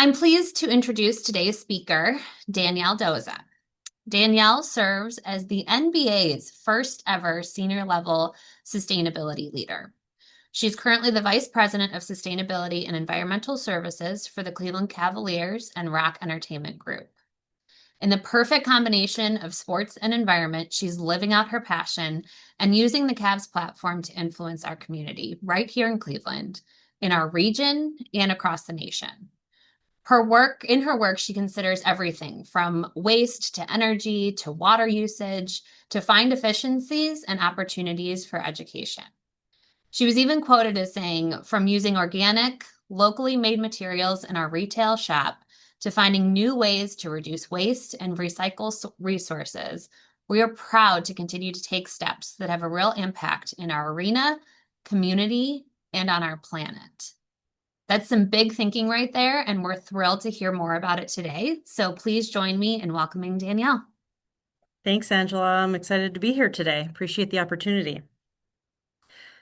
I'm pleased to introduce today's speaker, Danielle Doza. Danielle serves as the NBA's first ever senior level sustainability leader. She's currently the Vice President of Sustainability and Environmental Services for the Cleveland Cavaliers and Rock Entertainment Group. In the perfect combination of sports and environment, she's living out her passion and using the Cavs platform to influence our community right here in Cleveland, in our region, and across the nation. In her work, she considers everything from waste to energy to water usage to find efficiencies and opportunities for education. She was even quoted as saying, from using organic, locally made materials in our retail shop to finding new ways to reduce waste and recycle resources, we are proud to continue to take steps that have a real impact in our arena, community, and on our planet. That's some big thinking right there, and we're thrilled to hear more about it today. So please join me in welcoming Danielle. Thanks, Angela. I'm excited to be here today. Appreciate the opportunity.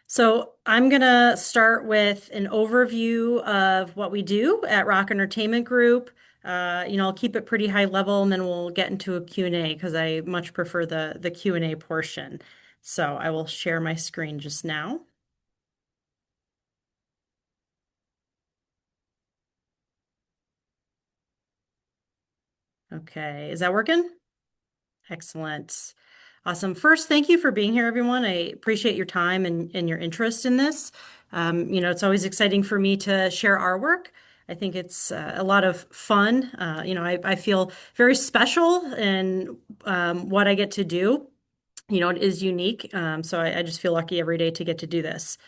So I'm going to start with an overview of what we do at Rock Entertainment Group. I'll keep it pretty high level and then we'll get into a Q&A because I much prefer the Q&A portion. So I will share my screen just now. Okay, is that working? Excellent. Awesome. First, thank you for being here, everyone. I appreciate your time and your interest in this. It's always exciting for me to share our work. I think it's a lot of fun. I feel very special in what I get to do. It is unique. So I just feel lucky every day to get to do this.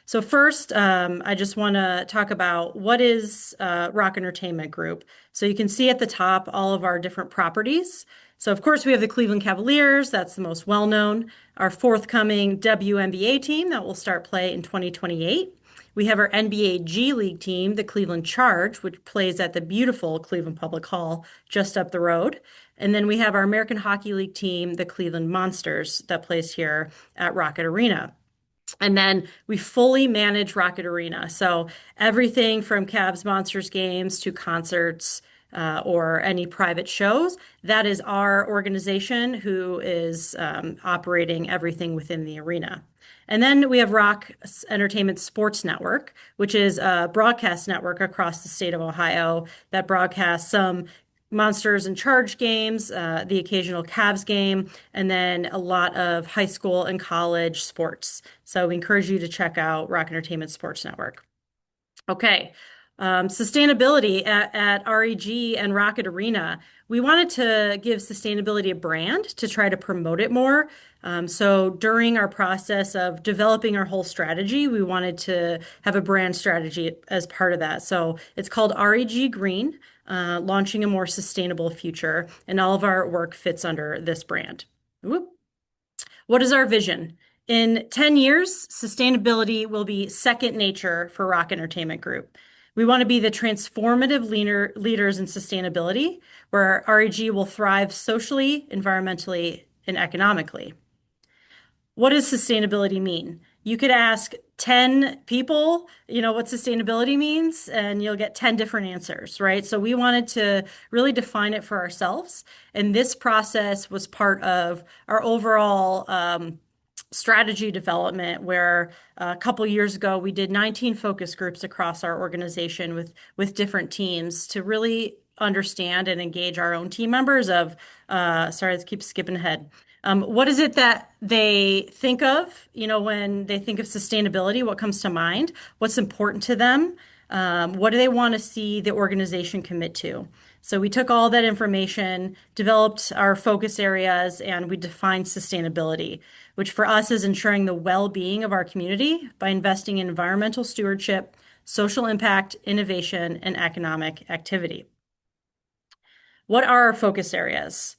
So first, I just want to talk about what is Rock Entertainment Group. So you can see at the top all of our different properties. So of course we have the Cleveland Cavaliers, that's the most well-known. Our forthcoming WNBA team that will start play in 2028. We have our NBA G League team, the Cleveland Charge, which plays at the beautiful Cleveland Public Hall just up the road. And then we have our American Hockey League team, the Cleveland Monsters, that plays here at Rocket Arena. And then we fully manage Rocket Arena. So everything from Cavs Monsters games to concerts or any private shows, that is our organization who is operating everything within the arena. And then we have Rock Entertainment Sports Network, which is a broadcast network across the state of Ohio that broadcasts some Monsters and Charge games, the occasional Cavs game, and then a lot of high school and college sports. So we encourage you to check out Rock Entertainment Sports Network. Okay. Sustainability at REG and Rocket Arena. We wanted to give sustainability a brand to try to promote it more. So during our process of developing our whole strategy, we wanted to have a brand strategy as part of that. So it's called REG Green, launching a more sustainable future, and all of our work fits under this brand. Whoop. What is our vision? In 10 years, sustainability will be second nature for Rock Entertainment Group. We want to be the transformative leaders in sustainability, where REG will thrive socially, environmentally, and economically. What does sustainability mean? You could ask 10 people, what sustainability means, and you'll get 10 different answers, right? So we wanted to really define it for ourselves. And this process was part of our overall strategy development, where a couple years ago we did 19 focus groups across our organization with different teams to really understand and engage our own team members of, sorry, let's keep skipping ahead. What is it that they think of, when they think of sustainability? What comes to mind? What's important to them? What do they want to see the organization commit to? So we took all that information, developed our focus areas, and we defined sustainability, which for us is ensuring the well-being of our community by investing in environmental stewardship, social impact, innovation, and economic activity. What are our focus areas?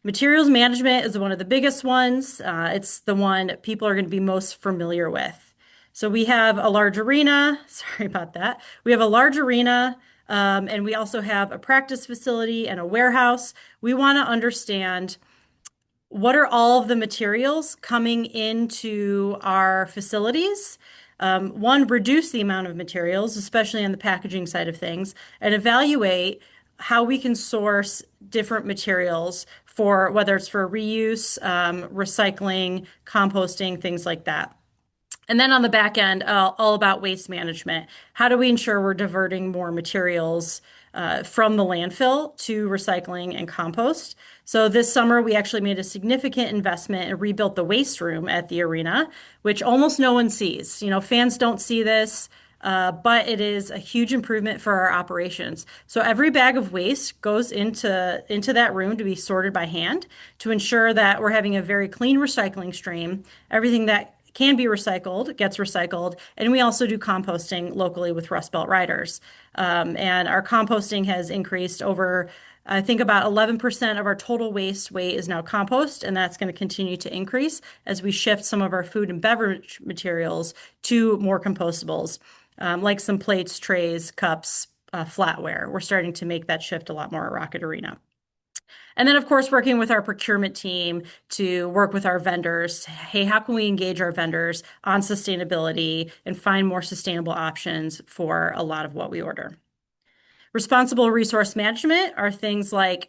Materials management is one of the biggest ones. It's the one people are going to be most familiar with. So we have a large arena. Sorry about that. We have a large arena, and we also have a practice facility and a warehouse. We want to understand what are all of the materials coming into our facilities, One, reduce the amount of materials, especially on the packaging side of things, and evaluate how we can source different materials for whether it's for reuse, recycling, composting, things like that. And then on the back end, all about waste management. How do we ensure we're diverting more materials from the landfill to recycling and compost? So this summer, we actually made a significant investment and rebuilt the waste room at the arena, which almost no one sees. Fans don't see this. But it is a huge improvement for our operations. So every bag of waste goes into that room to be sorted by hand to ensure that we're having a very clean recycling stream. Everything that can be recycled gets recycled, and we also do composting locally with Rust Belt Riders. And our composting has increased over, I think, about 11% of our total waste weight is now compost, and that's going to continue to increase as we shift some of our food and beverage materials to more compostables, like some plates, trays, cups, flatware. We're starting to make that shift a lot more at Rocket Arena. And then, of course, working with our procurement team to work with our vendors. Hey, how can we engage our vendors on sustainability and find more sustainable options for a lot of what we order? Responsible resource management are things like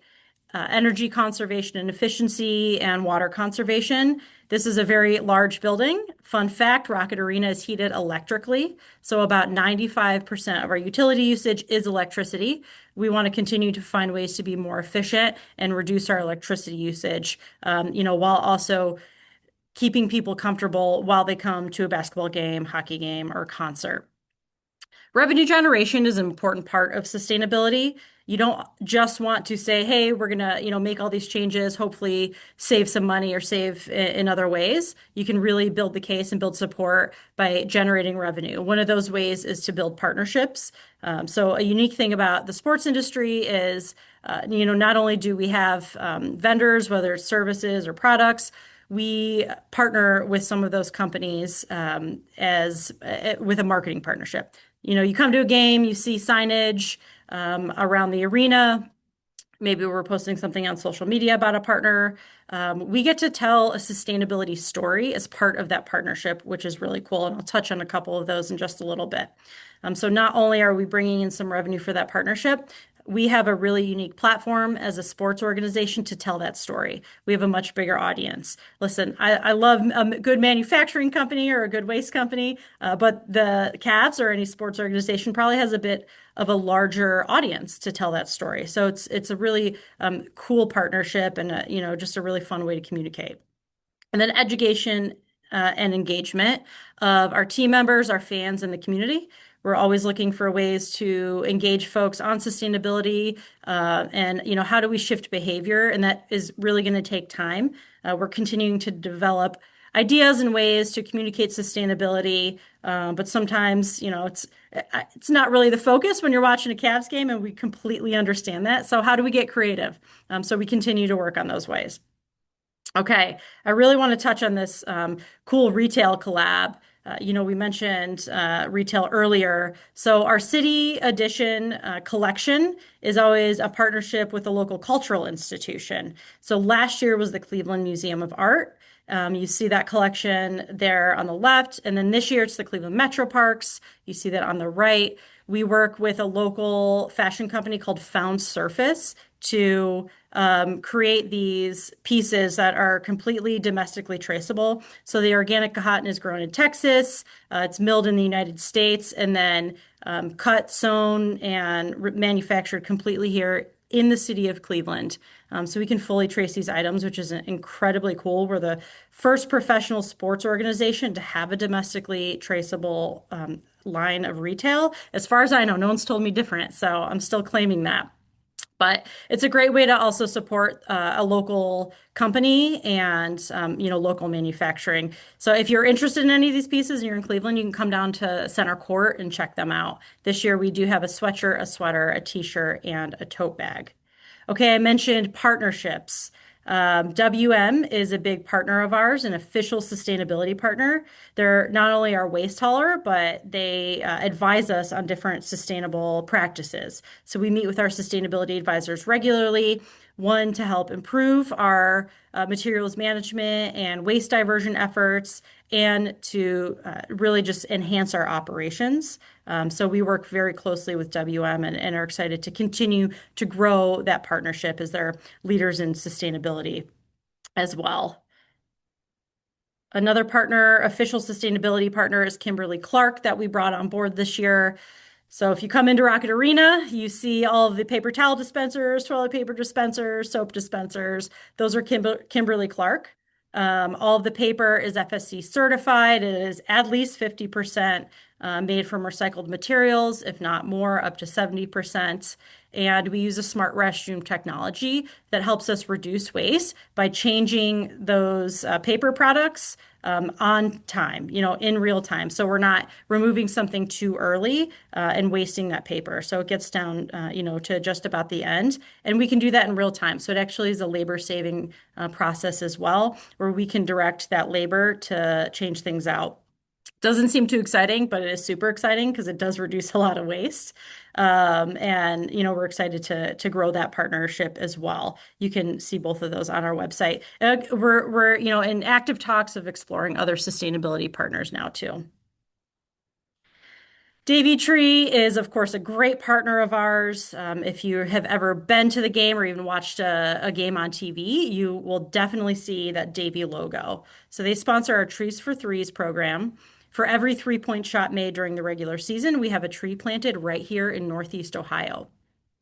energy conservation and efficiency and water conservation. This is a very large building. Fun fact, Rocket Arena is heated electrically. So about 95% of our utility usage is electricity. We want to continue to find ways to be more efficient and reduce our electricity usage, while also keeping people comfortable while they come to a basketball game, hockey game, or concert. Revenue generation is an important part of sustainability. You don't just want to say, hey, we're going to, make all these changes, hopefully save some money or save in other ways. You can really build the case and build support by generating revenue. One of those ways is to build partnerships. So a unique thing about the sports industry is, not only do we have vendors, whether it's services or products, we partner with some of those companies as with a marketing partnership. You come to a game, you see signage around the arena. Maybe we're posting something on social media about a partner. We get to tell a sustainability story as part of that partnership, which is really cool. And I'll touch on a couple of those in just a little bit. So not only are we bringing in some revenue for that partnership, we have a really unique platform as a sports organization to tell that story. We have a much bigger audience. Listen, I love a good manufacturing company or a good waste company, but the Cavs or any sports organization probably has a bit of a larger audience to tell that story. So it's a really cool partnership and just a really fun way to communicate. And then education and engagement of our team members, our fans, and the community. We're always looking for ways to engage folks on sustainability and how do we shift behavior, and that is really going to take time. We're continuing to develop ideas and ways to communicate sustainability, but sometimes it's not really the focus when you're watching a Cavs game, and we completely understand that. So how do we get creative? So we continue to work on those ways. Okay, I really want to touch on this cool retail collab. We mentioned retail earlier. So our city edition collection is always a partnership with a local cultural institution. So last year was the Cleveland Museum of Art. You see that collection there on the left. And then this year it's the Cleveland Metro Parks. You see that on the right. We work with a local fashion company called Found Surface to create these pieces that are completely domestically traceable. So the organic cotton is grown in Texas, it's milled in the United States, and then cut, sewn, and manufactured completely here in the city of Cleveland. So we can fully trace these items, which is incredibly cool. We're the first professional sports organization to have a domestically traceable line of retail. As far as I know, no one's told me different, so I'm still claiming that. But it's a great way to also support a local company and local manufacturing. So if you're interested in any of these pieces and you're in Cleveland, you can come down to Center Court and check them out. This year we do have a sweatshirt, a sweater, a t-shirt, and a tote bag. Okay, I mentioned partnerships. WM is a big partner of ours, an official sustainability partner. They're not only our waste hauler, but they advise us on different sustainable practices. So we meet with our sustainability advisors regularly, one to help improve our materials management and waste diversion efforts, and to really just enhance our operations. So we work very closely with WM and are excited to continue to grow that partnership as they're leaders in sustainability as well. Another partner, official sustainability partner, is Kimberly Clark that we brought on board this year. So if you come into Rocket Arena, you see all of the paper towel dispensers, toilet paper dispensers, soap dispensers. Those are Kimberly Clark. All of the paper is FSC certified. It is at least 50% made from recycled materials, if not more, up to 70%. And we use a smart restroom technology that helps us reduce waste by changing those paper products on time, in real time. So we're not removing something too early and wasting that paper. So it gets down, to just about the end. And we can do that in real time. So it actually is a labor saving process as well, where we can direct that labor to change things out. Doesn't seem too exciting, but it is super exciting because it does reduce a lot of waste. And we're excited to grow that partnership as well. You can see both of those on our website. We're in active talks of exploring other sustainability partners now too. Davey Tree is, of course, a great partner of ours. If you have ever been to the game or even watched a game on TV, you will definitely see that Davey logo. So they sponsor our Trees for Threes program. For every 3-point shot made during the regular season, we have a tree planted right here in Northeast Ohio.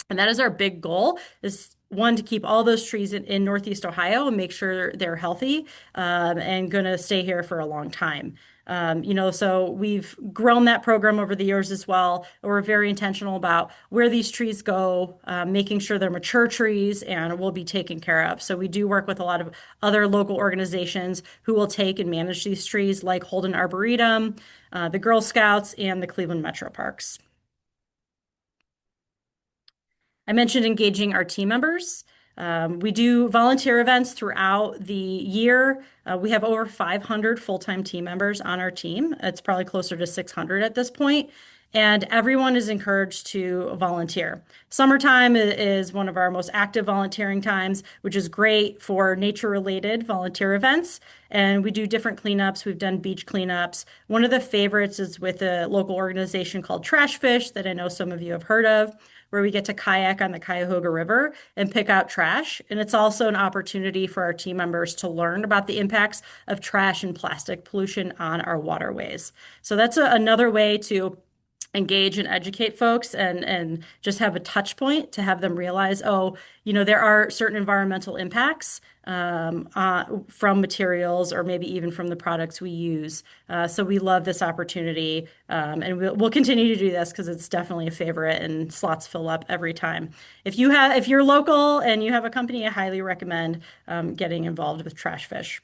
And that is our big goal, is one, to keep all those trees in Northeast Ohio and make sure they're healthy and going to stay here for a long time. So we've grown that program over the years as well. We're very intentional about where these trees go, making sure they're mature trees and will be taken care of. So we do work with a lot of other local organizations who will take and manage these trees, like Holden Arboretum, the Girl Scouts, and the Cleveland Metro Parks. I mentioned engaging our team members. We do volunteer events throughout the year. We have over 500 full-time team members on our team. It's probably closer to 600 at this point. And everyone is encouraged to volunteer. Summertime is one of our most active volunteering times, which is great for nature-related volunteer events. And we do different cleanups. We've done beach cleanups. One of the favorites is with a local organization called Trash Fish that I know some of you have heard of, where we get to kayak on the Cuyahoga River and pick out trash. And it's also an opportunity for our team members to learn about the impacts of trash and plastic pollution on our waterways. So that's another way to engage and educate folks and just have a touch point to have them realize, oh, there are certain environmental impacts from materials or maybe even from the products we use. So we love this opportunity, and we'll continue to do this because it's definitely a favorite and slots fill up every time. If you're local and you have a company, I highly recommend getting involved with Trash Fish.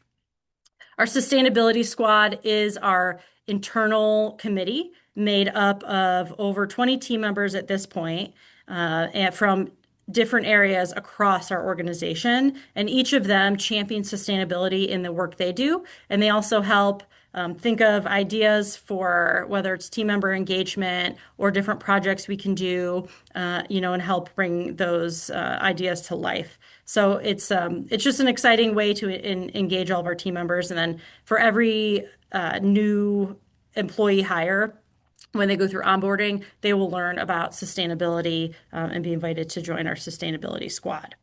Our sustainability squad is our internal committee made up of over 20 team members at this point, and from different areas across our organization. And each of them champions sustainability in the work they do. And they also help think of ideas for whether it's team member engagement or different projects we can do, and help bring those ideas to life. So it's just an exciting way to engage all of our team members. And then for every new employee hire, when they go through onboarding, they will learn about sustainability and be invited to join our sustainability squad.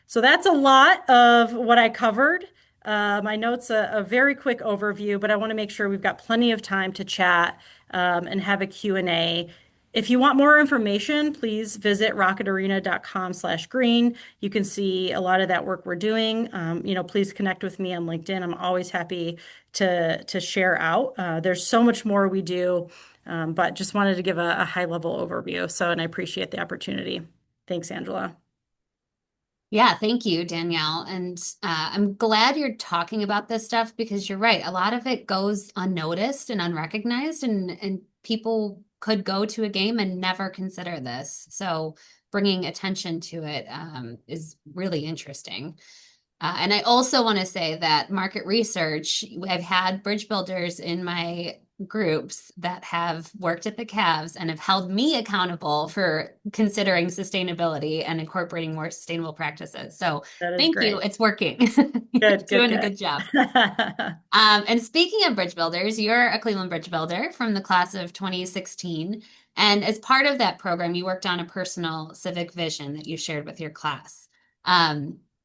So that's a lot of what I covered. My notes, a very quick overview, but I want to make sure we've got plenty of time to chat and have a Q&A. If you want more information, please visit rocketarena.com/green. You can see a lot of that work we're doing. Please connect with me on LinkedIn. I'm always happy to share out. There's so much more we do, but just wanted to give a high-level overview. And I appreciate the opportunity. Thanks, Angela. Yeah, thank you, Danielle. And I'm glad you're talking about this stuff because you're right. A lot of it goes unnoticed and unrecognized, and people could go to a game and never consider this. So bringing attention to it is really interesting. And I also want to say that market research, I've had bridge builders in my groups that have worked at the calves and have held me accountable for considering sustainability and incorporating more sustainable practices. So That is thank you. great. It's working. You're Good, good, doing a good. good job. And speaking of bridge builders, you're a Cleveland Bridge Builder from the class of 2016. And as part of that program, you worked on a personal civic vision that you shared with your class.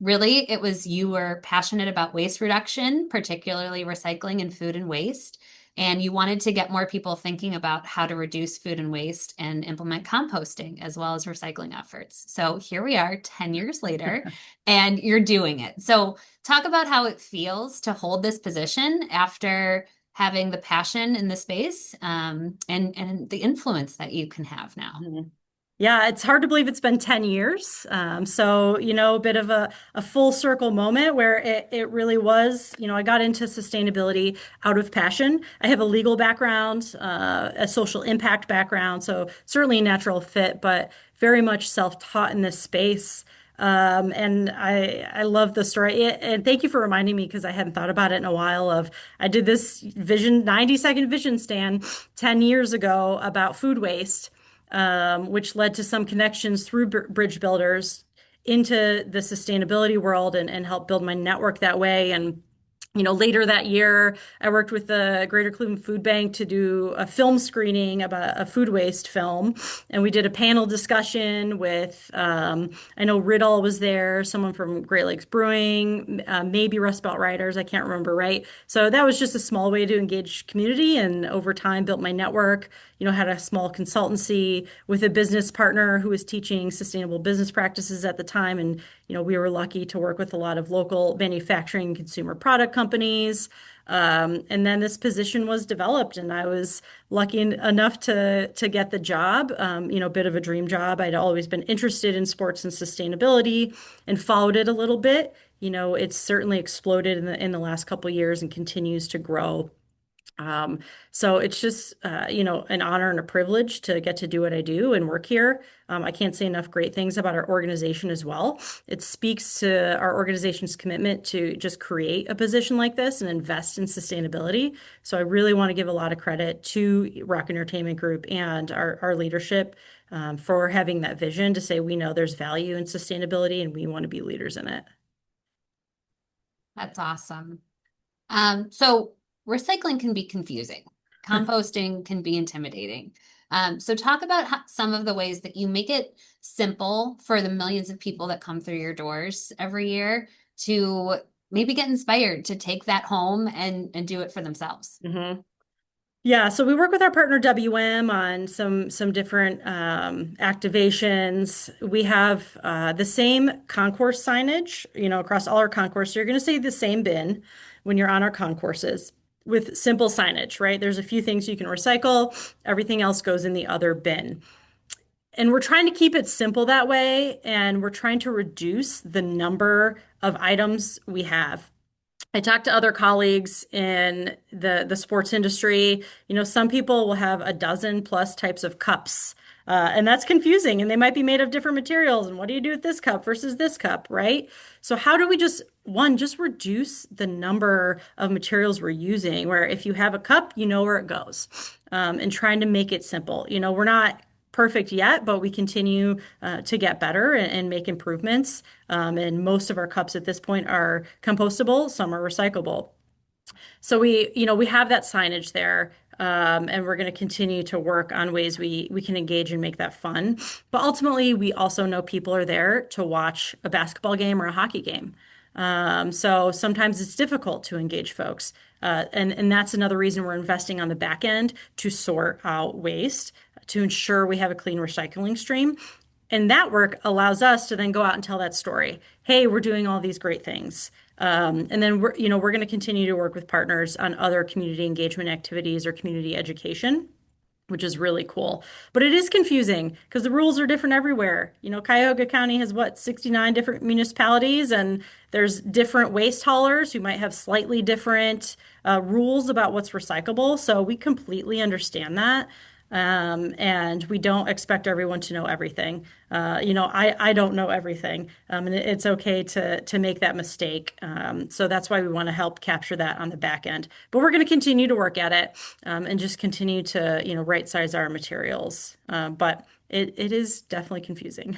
Really, it was you were passionate about waste reduction, particularly recycling and food and waste. And you wanted to get more people thinking about how to reduce food and waste and implement composting as well as recycling efforts. So here we are 10 years later, and you're doing it. So talk about how it feels to hold this position after having the passion in the space, and the influence that you can have now. Mhm. Yeah, it's hard to believe it's been 10 years. So, a bit of a full circle moment where it really was, I got into sustainability out of passion. I have a legal background, a social impact background, so certainly a natural fit, but very much self-taught in this space. And I love the story. And thank you for reminding me because I hadn't thought about it in a while I did this 90-second vision stand 10 years ago about food waste, which led to some connections through bridge builders into the sustainability world and helped build my network that way. And later that year, I worked with the Greater Cleveland Food Bank to do a film screening about a food waste film. And we did a panel discussion with, I know Riddle was there, someone from Great Lakes Brewing, maybe Rust Belt Riders, I can't remember, right? So that was just a small way to engage community and over time built my network, had a small consultancy with a business partner who was teaching sustainable business practices at the time. And we were lucky to work with a lot of local manufacturing and consumer product companies. And then this position was developed, and I was lucky enough to get the job. A bit of a dream job. I'd always been interested in sports and sustainability, and followed it a little bit. It's certainly exploded in the last couple of years and continues to grow. Um, so it's just, an honor and a privilege to get to do what I do and work here. I can't say enough great things about our organization as well. It speaks to our organization's commitment to just create a position like this and invest in sustainability. So I really want to give a lot of credit to Rock Entertainment Group and our leadership, for having that vision to say, we know there's value in sustainability and we want to be leaders in it. That's awesome. So recycling can be confusing. Composting can be intimidating. So talk about some of the ways that you make it simple for the millions of people that come through your doors every year to maybe get inspired to take that home and do it for themselves. Mhm. Yeah, so we work with our partner WM on some different activations. We have the same concourse signage, across all our concourse. So you're going to see the same bin when you're on our concourses with simple signage, right? There's a few things you can recycle, everything else goes in the other bin. And we're trying to keep it simple that way, and we're trying to reduce the number of items we have. I talked to other colleagues in the sports industry. Some people will have a dozen plus types of cups, and that's confusing. And they might be made of different materials. And what do you do with this cup versus this cup, right? So how do we just reduce the number of materials we're using? Where if you have a cup, you know where it goes, and trying to make it simple. We're not perfect yet, but we continue to get better and make improvements. And most of our cups at this point are compostable, some are recyclable. So we have that signage there, and we're going to continue to work on ways we can engage and make that fun. But ultimately, we also know people are there to watch a basketball game or a hockey game. So sometimes it's difficult to engage folks. And that's another reason we're investing on the back end to sort out waste, to ensure we have a clean recycling stream. And that work allows us to then go out and tell that story. Hey, we're doing all these great things. And then we're going to continue to work with partners on other community engagement activities or community education, which is really cool. But it is confusing because the rules are different everywhere. Cuyahoga County has 69 different municipalities, and there's different waste haulers who might have slightly different rules about what's recyclable. So we completely understand that. And we don't expect everyone to know everything. I don't know everything, and it's okay to make that mistake. So that's why we want to help capture that on the back end. But we're going to continue to work at it, and just continue to, right size our materials. But it is definitely confusing.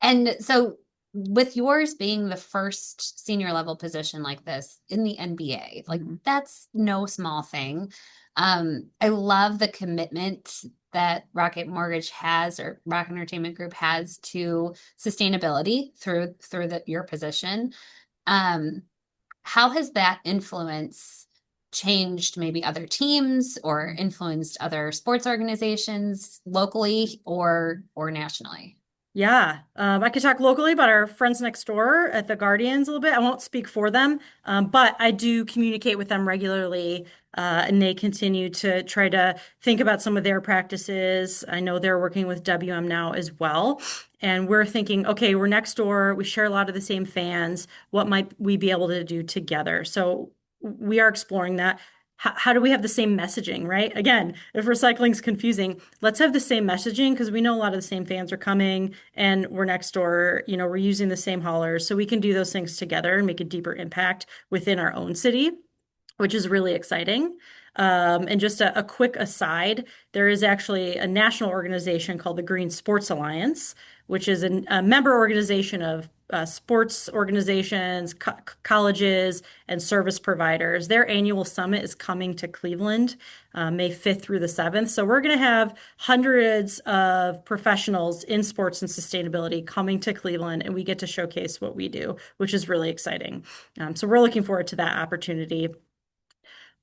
And so, with yours being the first senior level position like this in the NBA, like Mhm. that's no small thing. I love the commitment that Rocket Mortgage has or Rocket Entertainment Group has to sustainability through your position. Um, how has that influence changed maybe other teams or influenced other sports organizations locally or nationally? Yeah, I could talk locally about our friends next door at the Guardians a little bit. I won't speak for them, but I do communicate with them regularly, and they continue to try to think about some of their practices. I know they're working with WM now as well, and we're thinking, okay, we're next door. We share a lot of the same fans. What might we be able to do together? So we are exploring that. How do we have the same messaging, right? Again, if recycling is confusing, let's have the same messaging because we know a lot of the same fans are coming and we're next door, we're using the same haulers. So we can do those things together and make a deeper impact within our own city, which is really exciting. And just a quick aside, there is actually a national organization called the Green Sports Alliance, which is a member organization of sports organizations, colleges, and service providers. Their annual summit is coming to Cleveland, May 5th through the 7th. So we're going to have hundreds of professionals in sports and sustainability coming to Cleveland, and we get to showcase what we do, which is really exciting. So we're looking forward to that opportunity.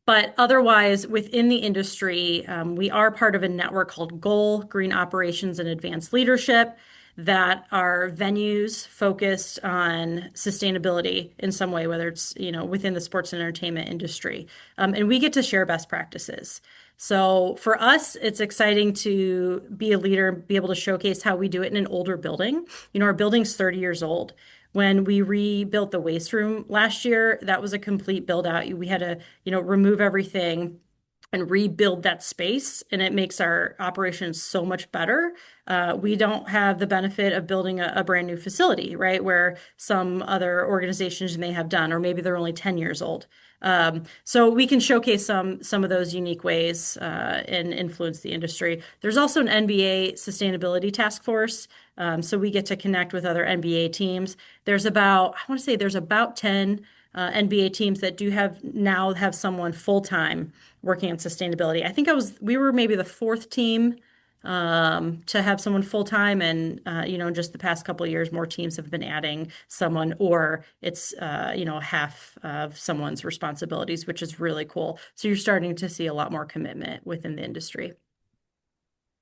But otherwise, within the industry, we are part of a network called Goal, Green Operations and Advanced Leadership, that are venues focused on sustainability in some way, whether it's, within the sports and entertainment industry. And we get to share best practices. So for us, it's exciting to be a leader and be able to showcase how we do it in an older building. Our building's 30 years old. When we rebuilt the waste room last year, that was a complete build out. We had to, remove everything and rebuild that space, and it makes our operations so much better. We don't have the benefit of building a brand new facility, right? Where some other organizations may have done, or maybe they're only 10 years old. So we can showcase some of those unique ways and influence the industry. There's also an NBA sustainability task force. So we get to connect with other NBA teams. I want to say there's about 10 NBA teams that do have someone full time working on sustainability. I think we were maybe the fourth team to have someone full time, and in just the past couple of years, more teams have been adding someone, or it's half of someone's responsibilities, which is really cool. So you're starting to see a lot more commitment within the industry.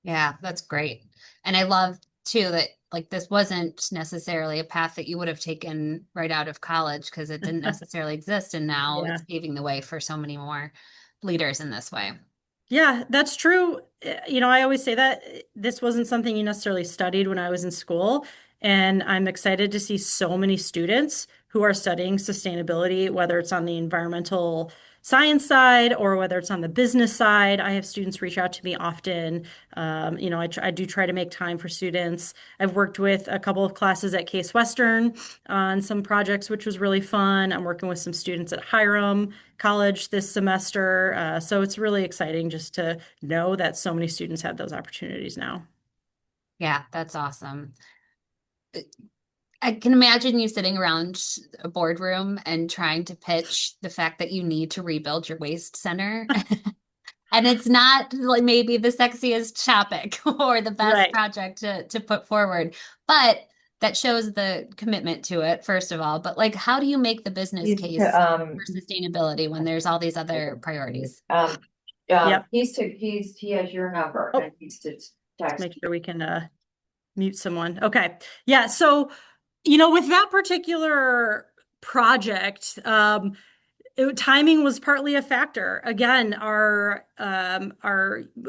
Yeah, that's great. And I love too that like this wasn't necessarily a path that you would have taken right out of college because it didn't necessarily exist. And now Yeah. it's paving the way for so many more leaders in this way. Yeah, that's true. I always say that this wasn't something you necessarily studied when I was in school. And I'm excited to see so many students who are studying sustainability, whether it's on the environmental science side or whether it's on the business side. I have students reach out to me often. I do try to make time for students. I've worked with a couple of classes at Case Western on some projects, which was really fun. I'm working with some students at Hiram College this semester. So it's really exciting just to know that so many students have those opportunities now. Yeah, that's awesome. I can imagine you sitting around a boardroom and trying to pitch the fact that you need to rebuild your waste center. And it's not like maybe the sexiest topic or the best Right. project to put forward, but that shows the commitment to it, first of all. But like, how do you make the business He's to, case for sustainability when there's all these other priorities? um, Yep. he has your number Oh, and he's to let's text make sure we can mute someone. Okay. Yeah. So, with that particular project, timing was partly a factor. Again, our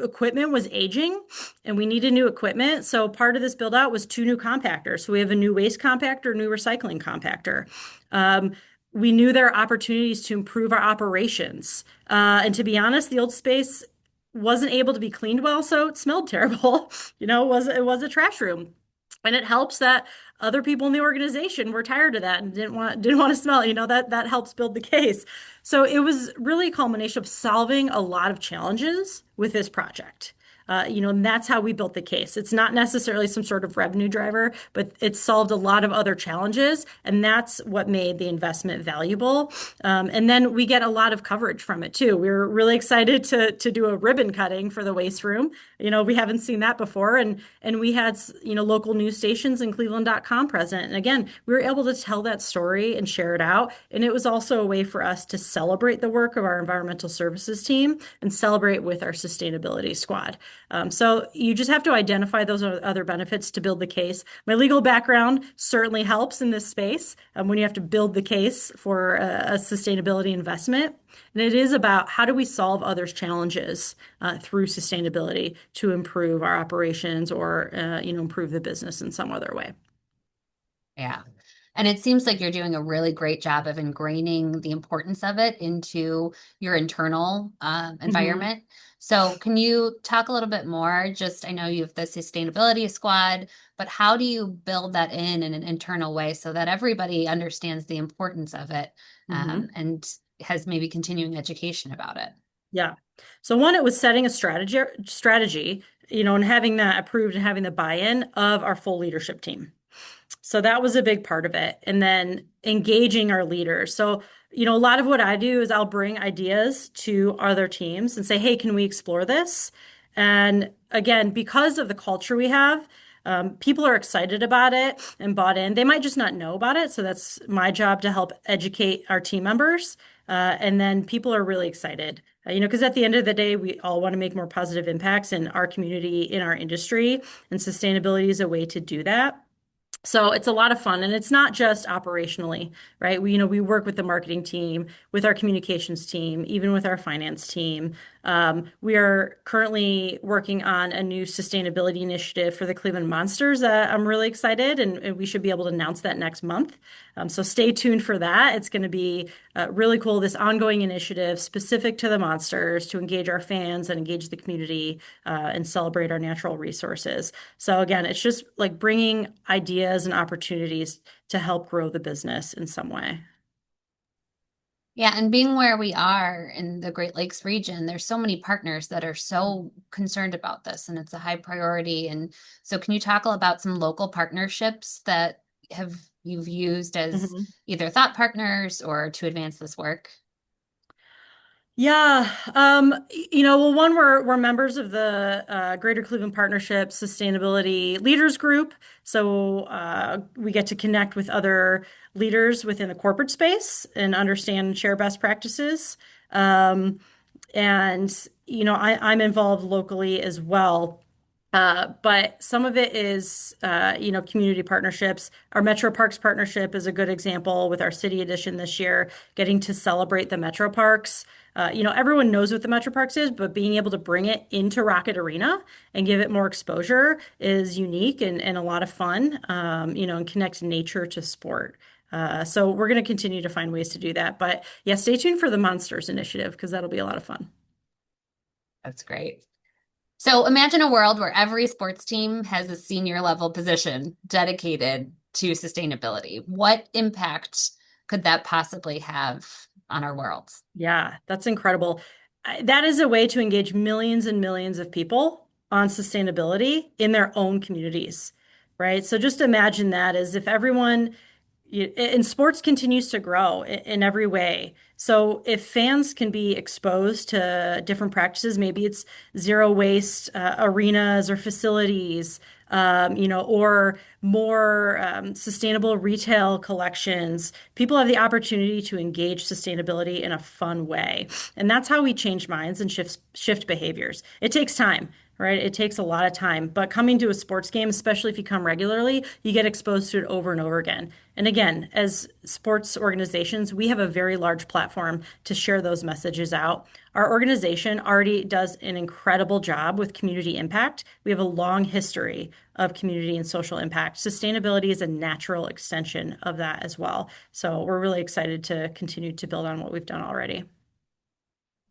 equipment was aging and we needed new equipment. So part of this build out was two new compactors. So we have a new waste compactor, new recycling compactor. Um, we knew there are opportunities to improve our operations. And to be honest, the old space wasn't able to be cleaned well, so it smelled terrible. It was a trash room. And it helps that other people in the organization were tired of that and didn't want to smell it. That helps build the case. So it was really a culmination of solving a lot of challenges with this project. And that's how we built the case. It's not necessarily some sort of revenue driver, but it solved a lot of other challenges, and that's what made the investment valuable. And then we get a lot of coverage from it too. We were really excited to do a ribbon cutting for the waste room. We haven't seen that before, and we had local news stations and Cleveland.com present. And again, we were able to tell that story and share it out. And it was also a way for us to celebrate the work of our environmental services team and celebrate with our sustainability squad. So you just have to identify those other benefits to build the case. My legal background certainly helps in this space when you have to build the case for a sustainability investment. And it is about how do we solve others' challenges through sustainability to improve our operations or improve the business in some other way. Yeah. And it seems like you're doing a really great job of ingraining the importance of it into your internal Mhm. environment. So, can you talk a little bit more? Just, I know you have the sustainability squad, but how do you build that in an internal way so that everybody understands the importance of it Mhm. and has maybe continuing education about it? Yeah. So one, it was setting a strategy, and having that approved and having the buy-in of our full leadership team. So that was a big part of it. And then engaging our leaders. So, a lot of what I do is I'll bring ideas to other teams and say, hey, can we explore this? And again, because of the culture we have, people are excited about it and bought in. They might just not know about it. So that's my job to help educate our team members. And then people are really excited. Because at the end of the day, we all want to make more positive impacts in our community, in our industry, and sustainability is a way to do that. So it's a lot of fun, and it's not just operationally, right? We work with the marketing team, with our communications team, even with our finance team. We are currently working on a new sustainability initiative for the Cleveland Monsters. I'm really excited, and we should be able to announce that next month. So stay tuned for that. It's going to be really cool, this ongoing initiative specific to the Monsters to engage our fans and engage the community and celebrate our natural resources. So again, it's just like bringing ideas and opportunities to help grow the business in some way. Yeah, and being where we are in the Great Lakes region, there's so many partners that are so concerned about this, and it's a high priority. And so, can you talk about some local partnerships that have you've used as Mhm. either thought partners or to advance this work? Yeah, well, one, we're members of the Greater Cleveland Partnership Sustainability Leaders Group, so we get to connect with other leaders within the corporate space and understand and share best practices. Um, and I'm involved locally as well. But some of it is, community partnerships. Our Metro Parks partnership is a good example with our city edition this year, getting to celebrate the Metro Parks. Everyone knows what the Metro Parks is, but being able to bring it into Rocket Arena and give it more exposure is unique and a lot of fun, and connect nature to sport. So we're going to continue to find ways to do that. But yeah, stay tuned for the Monsters initiative because that'll be a lot of fun. That's great. So, imagine a world where every sports team has a senior level position dedicated to sustainability. What impact could that possibly have on our world? Yeah, that's incredible. That is a way to engage millions and millions of people on sustainability in their own communities, right? So just imagine that as if everyone, and sports continues to grow in every way. So if fans can be exposed to different practices, maybe it's zero waste arenas or facilities, or more sustainable retail collections. People have the opportunity to engage sustainability in a fun way. And that's how we change minds and shift behaviors. It takes time, right? It takes a lot of time. But coming to a sports game, especially if you come regularly, you get exposed to it over and over again. And again, as sports organizations, we have a very large platform to share those messages out. Our organization already does an incredible job with community impact. We have a long history of community and social impact. Sustainability is a natural extension of that as well. So we're really excited to continue to build on what we've done already.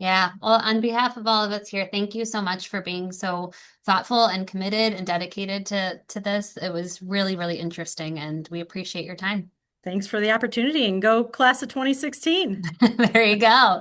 Yeah. Well, on behalf of all of us here, thank you so much for being so thoughtful and committed and dedicated to this. It was really, really interesting, and we appreciate your time. Thanks for the opportunity and go class of 2016. There you go.